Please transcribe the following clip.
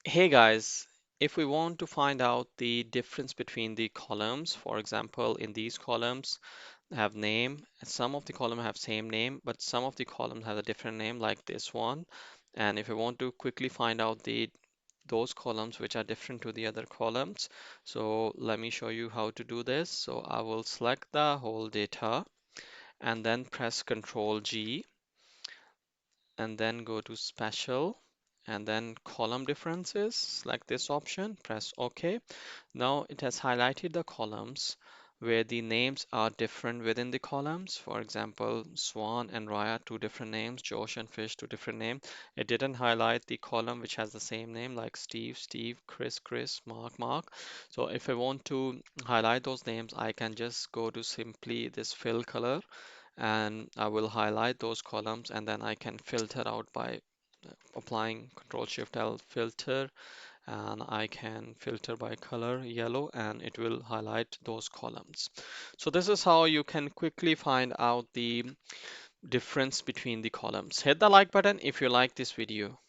Hey guys, if we want to find out the difference between the columns, for example, in these columns have name, some of the columns have same name, but some of the columns have a different name like this one. And if we want to quickly find out the those columns which are different to the other columns, so let me show you how to do this. So I will select the whole data and then press Control G and then go to special and then column differences, select this option, press OK. Now it has highlighted the columns where the names are different within the columns. For example, Swan and Raya, two different names, Josh and Fish, two different names. It didn't highlight the column which has the same name like Steve, Steve, Chris, Chris, Mark, Mark. So if I want to highlight those names, I can just go to simply this fill color and I will highlight those columns and then I can filter out by applying Control Shift L filter, and I can filter by color yellow and it will highlight those columns. So this is how you can quickly find out the difference between the columns. Hit the like button if you like this video.